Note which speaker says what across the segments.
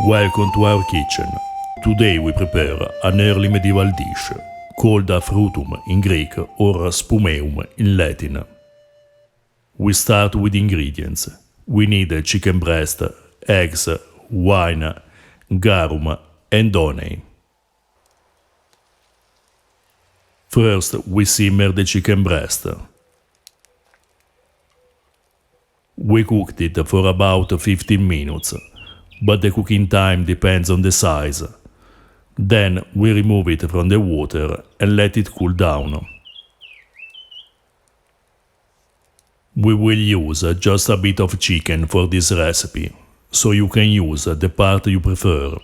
Speaker 1: Welcome to our kitchen. Today we prepare an early medieval dish called Afrutum in Greek or spumeum in Latin. We start with ingredients. We need chicken breast, eggs, wine, garum and honey. First we simmer the chicken breast. We cooked it for about 15 minutes, but the cooking time depends on the size. Then we remove it from the water and let it cool down. We will use just a bit of chicken for this recipe, so you can use the part you prefer.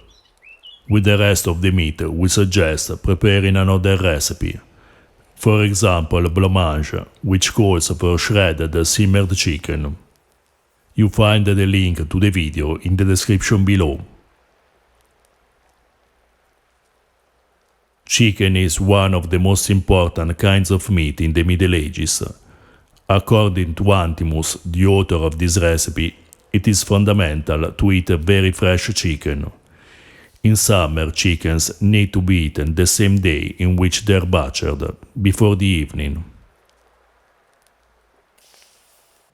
Speaker 1: With the rest of the meat, we suggest preparing another recipe. For example, blancmange, which calls for shredded simmered chicken. You find the link to the video in the description below. Chicken is one of the most important kinds of meat in the Middle Ages. According to Anthimus, the author of this recipe, it is fundamental to eat very fresh chicken. In summer, chickens need to be eaten the same day in which they are butchered, before the evening.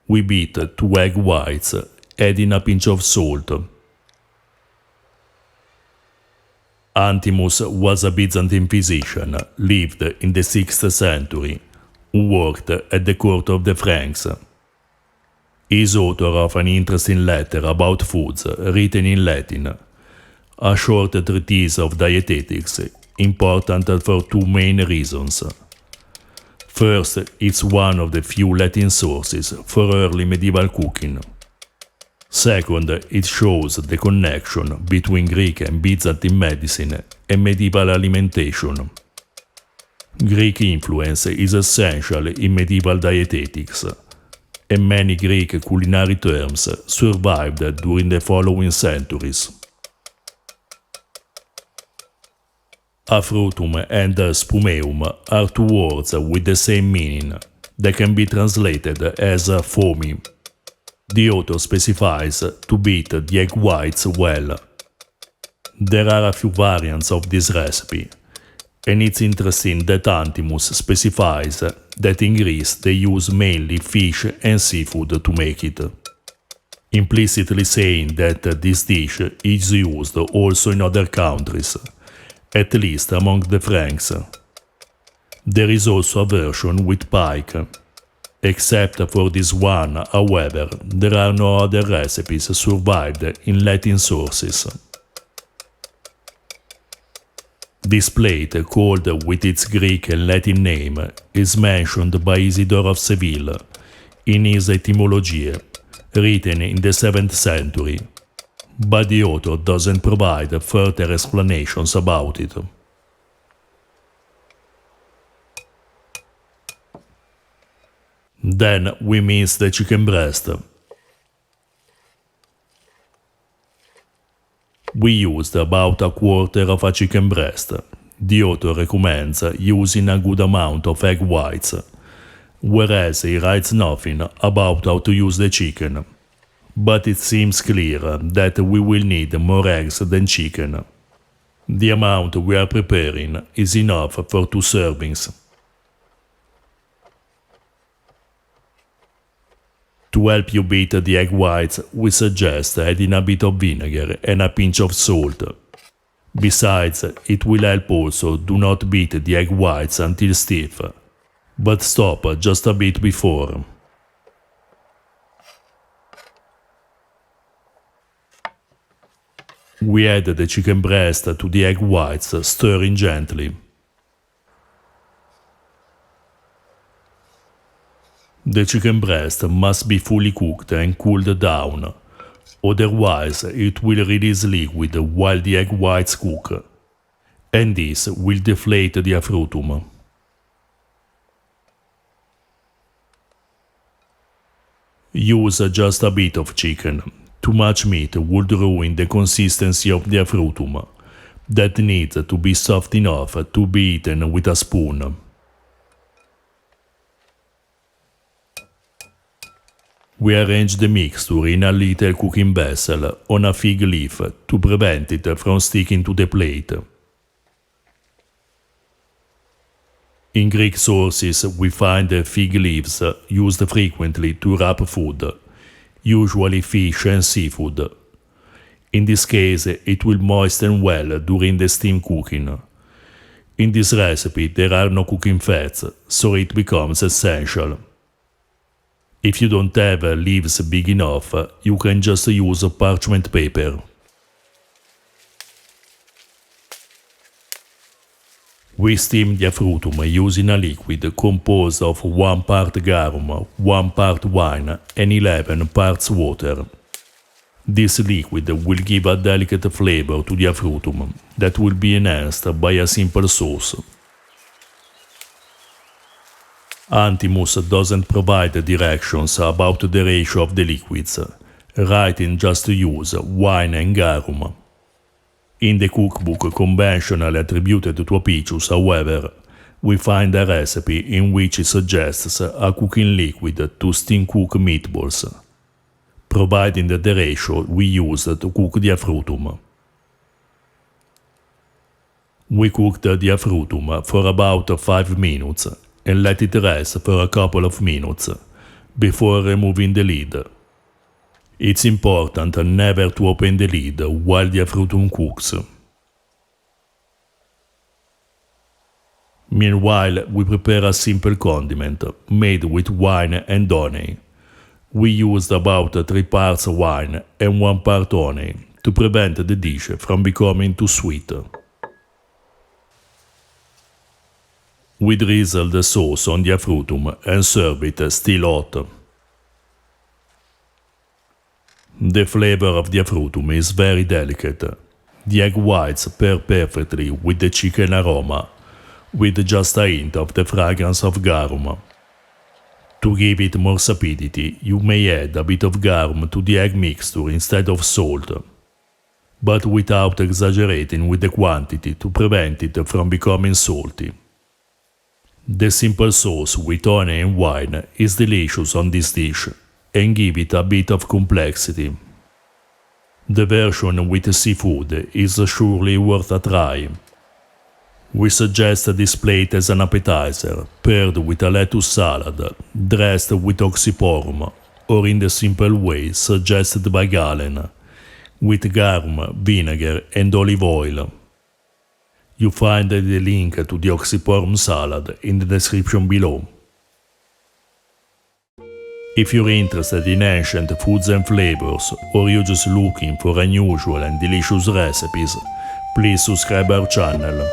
Speaker 1: We beat 2 egg whites, adding a pinch of salt. Anthimus was a Byzantine physician, lived in the 6th century, who worked at the court of the Franks. He is author of an interesting letter about foods written in Latin, a short treatise of dietetics, important for 2 main reasons. First, it's one of the few Latin sources for early medieval cooking. Second, it shows the connection between Greek and Byzantine medicine and medieval alimentation. Greek influence is essential in medieval dietetics, and many Greek culinary terms survived during the following centuries. Afrutum and spumeum are 2 words with the same meaning, that can be translated as foamy. The author specifies to beat the egg whites well. There are a few variants of this recipe, and it's interesting that Anthimus specifies that in Greece they use mainly fish and seafood to make it, implicitly saying that this dish is used also in other countries, at least among the Franks. There is also a version with pike. Except for this one, however, there are no other recipes survived in Latin sources. This plate, called with its Greek and Latin name, is mentioned by Isidore of Seville in his Etymologie, written in the 7th century, but the author doesn't provide further explanations about it. Then we mince the chicken breast. We used about 1/4 of a chicken breast. The author recommends using a good amount of egg whites, whereas he writes nothing about how to use the chicken. But it seems clear that we will need more eggs than chicken. The amount we are preparing is enough for 2 servings. To help you beat the egg whites, we suggest adding a bit of vinegar and a pinch of salt. Besides, it will help also do not beat the egg whites until stiff, but stop just a bit before. We add the chicken breast to the egg whites, stirring gently. The chicken breast must be fully cooked and cooled down, otherwise it will release liquid while the egg whites cook, and this will deflate the afrutum. Use just a bit of chicken. Too much meat would ruin the consistency of the afrutum, that needs to be soft enough to be eaten with a spoon. We arrange the mixture in a little cooking vessel on a fig leaf to prevent it from sticking to the plate. In Greek sources, we find fig leaves used frequently to wrap food, usually fish and seafood. In this case, it will moisten well during the steam cooking. In this recipe, there are no cooking fats, so it becomes essential. If you don't have leaves big enough, you can just use parchment paper. We steam the Afrutum using a liquid composed of 1 part garum, 1 part wine, and 11 parts water. This liquid will give a delicate flavor to the Afrutum that will be enhanced by a simple sauce. Anthimus doesn't provide directions about the ratio of the liquids, writing just to use wine and garum. In the cookbook conventionally attributed to Apicius, however, we find a recipe in which he suggests a cooking liquid to steam cook meatballs, providing the ratio we use to cook the Afrutum. We cooked the Afrutum for about 5 minutes and let it rest for a couple of minutes before removing the lid. It's important never to open the lid while the Afrutum cooks. Meanwhile, we prepare a simple condiment made with wine and honey. We used about 3 parts wine and 1 part honey to prevent the dish from becoming too sweet. We drizzle the sauce on the Afrutum and serve it still hot. The flavor of the Afrutum is very delicate. The egg whites pair perfectly with the chicken aroma, with just a hint of the fragrance of garum. To give it more sapidity, you may add a bit of garum to the egg mixture instead of salt, but without exaggerating with the quantity to prevent it from becoming salty. The simple sauce with honey and wine is delicious on this dish and give it a bit of complexity. The version with seafood is surely worth a try. We suggest this plate as an appetizer, paired with a lettuce salad, dressed with oxyporum, or in the simple way suggested by Galen, with garum, vinegar and olive oil. You find the link to the oxyporum salad in the description below. If you're interested in ancient foods and flavors, or you're just looking for unusual and delicious recipes, please subscribe our channel.